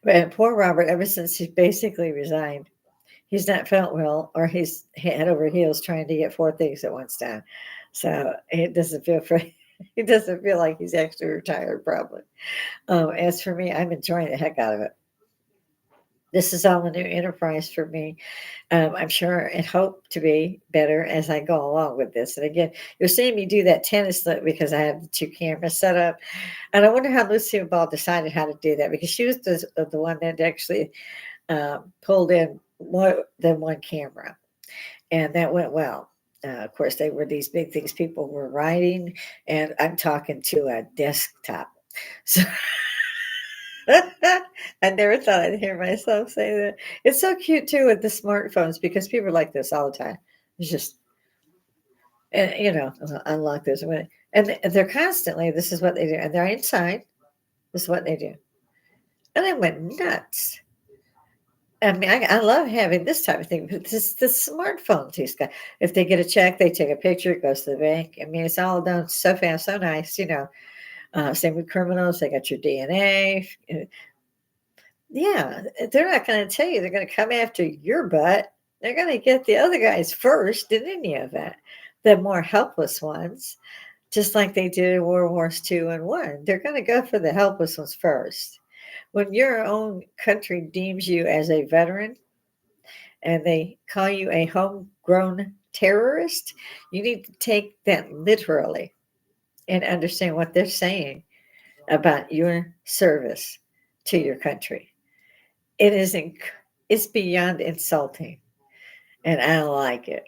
But poor Robert, ever since he basically resigned, he's not felt well, or he's head over heels trying to get 4 things at once done. So it doesn't feel free. He doesn't feel like he's actually retired, probably. As for me, I'm enjoying the heck out of it. This is all a new enterprise for me. I'm sure and hope to be better as I go along with this. And again, you're seeing me do that tennis look because I have the 2 cameras set up. And I wonder how Lucy Ball decided how to do that, because she was the one that actually pulled in more than one camera. And that went well. Of course, they were these big things people were writing, and I'm talking to a desktop. So I never thought I'd hear myself say that. It's so cute too with the smartphones, because people are like this all the time. It's just, and unlock this. And they're constantly, this is what they do. And they're inside, this is what they do. And I went nuts. I mean, I love having this type of thing, but this the smartphones he's got. If they get a check, they take a picture, it goes to the bank. I mean, it's all done so fast, so nice, you know. Same with criminals, they got your DNA. Yeah, they're not going to tell you they're going to come after your butt. They're going to get the other guys first in any event. The more helpless ones, just like they did in World Wars II and One, they're going to go for the helpless ones first. When your own country deems you as a veteran and they call you a homegrown terrorist, you need to take that literally and understand what they're saying about your service to your country. It is it's beyond insulting, and I don't like it.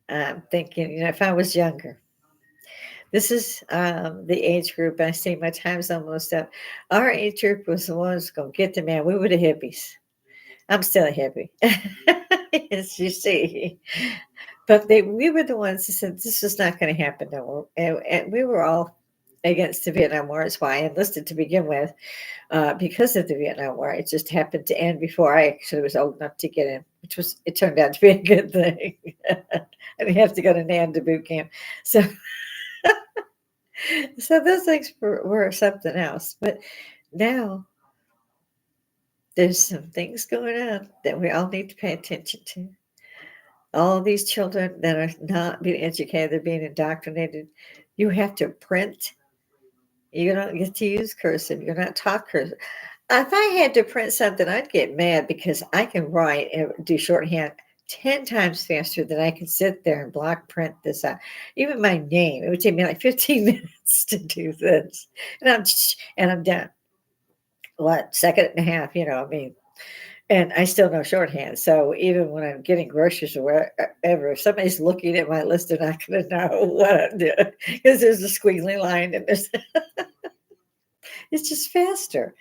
I'm thinking, you know, if I was younger, this is the age group. I see my time's almost up. Our age group was the ones going to get the man. We were the hippies. I'm still a hippie, as you see. But we were the ones that said this is not going to happen no more. And we were all against the Vietnam War. It's why I enlisted to begin with, because of the Vietnam War. It just happened to end before I actually was old enough to get in, which was, it turned out to be a good thing. I didn't have to go to NANDA boot camp. So, so those things were something else. But now there's some things going on that we all need to pay attention to. All these children that are not being educated, they're being indoctrinated. You have to print. You don't get to use cursive. You're not taught cursive. If I had to print something, I'd get mad because I can write and do shorthand 10 times faster than I can sit there and block print this out. Even my name, it would take me like 15 minutes to do this. And I'm done. What, second and a half, you know, I mean, and I still know shorthand. So even when I'm getting groceries or wherever, if somebody's looking at my list, they're not going to know what I'm doing because there's a squiggly line and there's, it's just faster.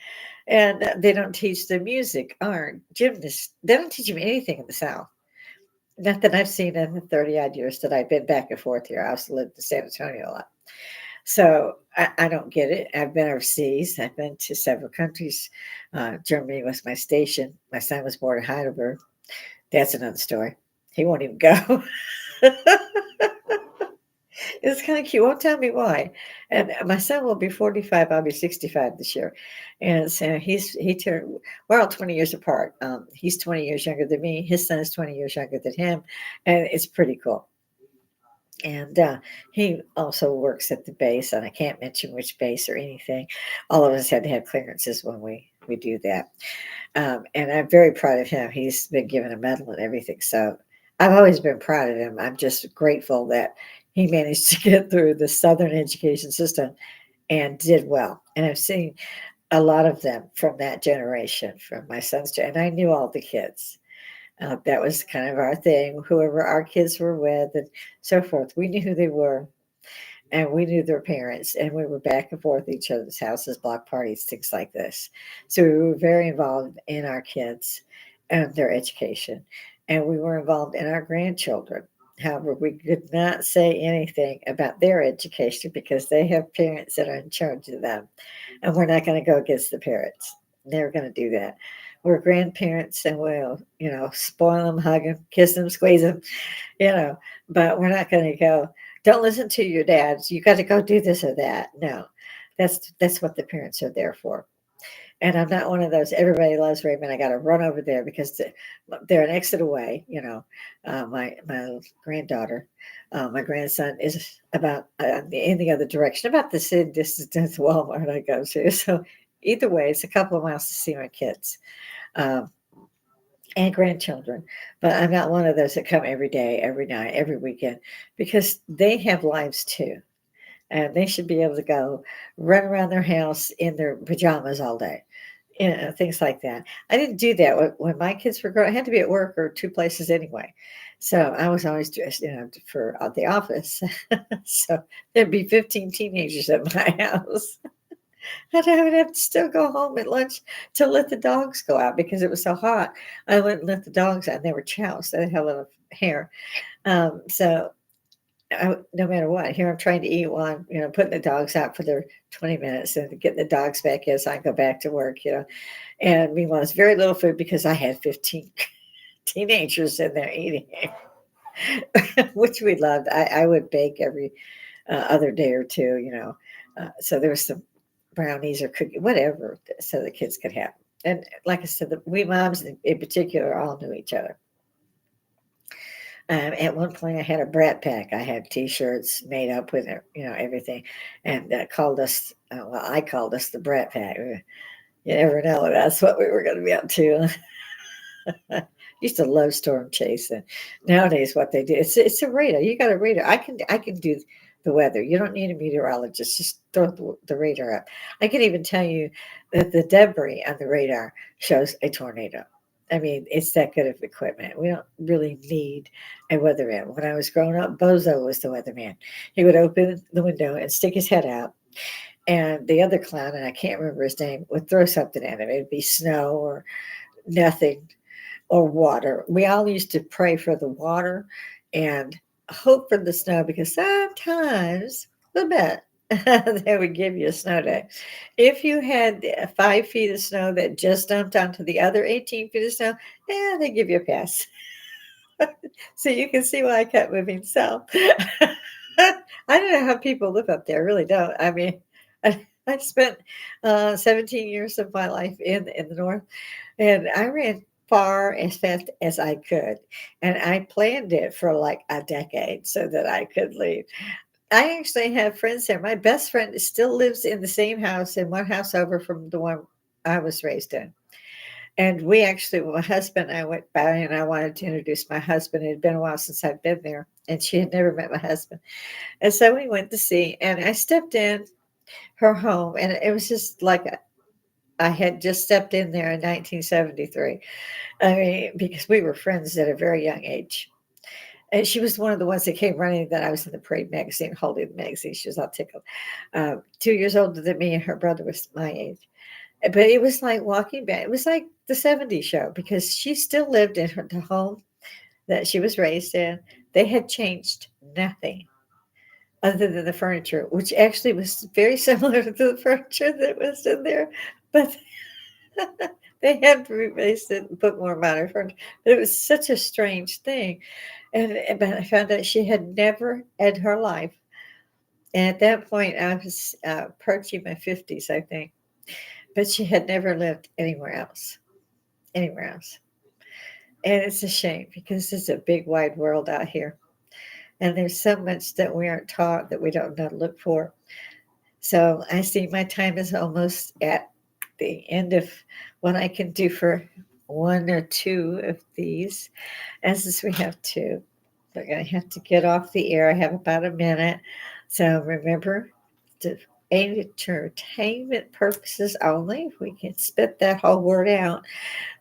And they don't teach the music, art, gymnasts. They don't teach them anything in the South. Not that I've seen in the 30 odd years that I've been back and forth here. I also lived in San Antonio a lot. So I don't get it. I've been overseas. I've been to several countries. Germany was my station. My son was born in Heidelberg. That's another story. He won't even go. It's kind of cute. Won't tell me why. And my son will be 45. I'll be 65 this year. And so he turned, we're all 20 years apart. He's 20 years younger than me. His son is 20 years younger than him. And it's pretty cool. And he also works at the base, and I can't mention which base or anything. All of us had to have clearances when we do that. And I'm very proud of him. He's been given a medal and everything. So I've always been proud of him. I'm just grateful that he managed to get through the Southern education system and did well. And I've seen a lot of them from that generation, from my son's, and I knew all the kids. That was kind of our thing, whoever our kids were with and so forth. We knew who they were and we knew their parents, and we were back and forth each other's houses, block parties, things like this. So we were very involved in our kids and their education, and we were involved in our grandchildren. However, we could not say anything about their education because they have parents that are in charge of them, and we're not going to go against the parents. Never going to do that. We're grandparents, and we'll, you know, spoil them, hug them, kiss them, squeeze them, you know, but we're not going to go, don't listen to your dads. You got to go do this or that. No, that's what the parents are there for. And I'm not one of those. Everybody loves Raymond. I got to run over there because they're an exit away. You know, my granddaughter, my grandson is about in the other direction, about the same distance to Walmart I go to. So either way, it's a couple of miles to see my kids. Um, and grandchildren. But I'm not one of those that come every day, every night, every weekend because they have lives too. And they should be able to go run around their house in their pajamas all day, you know, things like that. I didn't do that when my kids were growing. I had to be at work or two places anyway. So I was always dressed, you know, for the office. So there'd be 15 teenagers at my house. I would have to still go home at lunch to let the dogs go out because it was so hot. I wouldn't let the dogs out. They were chows. They had a lot of hair. So no matter what. Here I'm trying to eat while I'm, putting the dogs out for their 20 minutes and getting the dogs back in so I can go back to work. And meanwhile, it's very little food because I had 15 teenagers in there eating, which we loved. I would bake every other day or two. So there was some brownies or cookie, whatever, so the kids could have. And like I said, we moms in particular all knew each other. At one point, I had a brat pack. I had T-shirts made up with everything, and called us. Well, I called us the brat pack. You never know. That's what we were going to be up to. Used to love storm chasing. Nowadays, what they do, it's a radar. You got a radar. I can do the weather. You don't need a meteorologist. Just throw the radar up. I can even tell you that the debris on the radar shows a tornado. I mean, it's that good of equipment. We don't really need a weatherman. When I was growing up, Bozo was the weatherman. He would open the window and stick his head out, and the other clown, and I can't remember his name, would throw something at him. It'd be snow or nothing or water. We all used to pray for the water and hope for the snow because sometimes, a little bit, they would give you a snow day. If you had 5 feet of snow that just dumped onto the other 18 feet of snow, they give you a pass. So you can see why I kept moving south. I don't know how people live up there. I really don't. I mean, I spent 17 years of my life in the north, and I ran far as fast as I could. And I planned it for like a decade so that I could leave. I actually have friends there. My best friend still lives in the same house in one house over from the one I was raised in. And we actually, my husband and I went by and I wanted to introduce my husband. It had been a while since I'd been there and she had never met my husband. And so we went to see, and I stepped in her home and it was just like I had just stepped in there in 1973. I mean, because we were friends at a very young age. And she was one of the ones that came running that I was in the Parade magazine, holding the magazine. She was all tickled. 2 years older than me, and her brother was my age. But it was like walking back. It was like the 70s show because she still lived in the home that she was raised in. They had changed nothing other than the furniture, which actually was very similar to the furniture that was in there. But they had replaced it and put more modern furniture. But it was such a strange thing. But I found out she had never in her life. And at that point, I was approaching my 50s, I think. But she had never lived anywhere else. Anywhere else. And it's a shame because it's a big, wide world out here. And there's so much that we aren't taught that we don't know to look for. So I see my time is almost at the end of what I can do for one or two of these, as we have two. We're going to have to get off the air. I have about a minute. So remember, to entertainment purposes only, if we can spit that whole word out,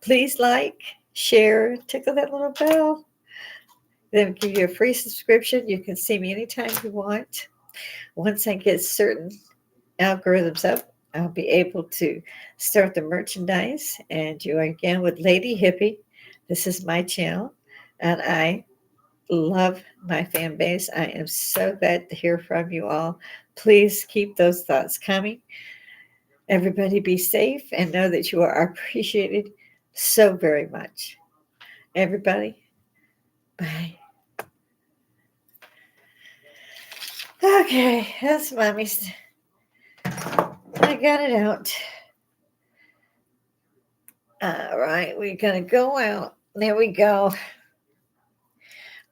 please like, share, tickle that little bell. Then give you a free subscription. You can see me anytime you want. Once I get certain algorithms up, I'll be able to start the merchandise. And you are again with Lady Hippy. This is my channel, and I love my fan base. I am so glad to hear from you all. Please keep those thoughts coming. Everybody be safe and know that you are appreciated so very much. Everybody, bye. Okay, that's mommy's. I got it out. All right, we're going to go out. There we go.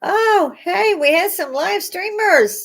Oh, hey, we had some live streamers.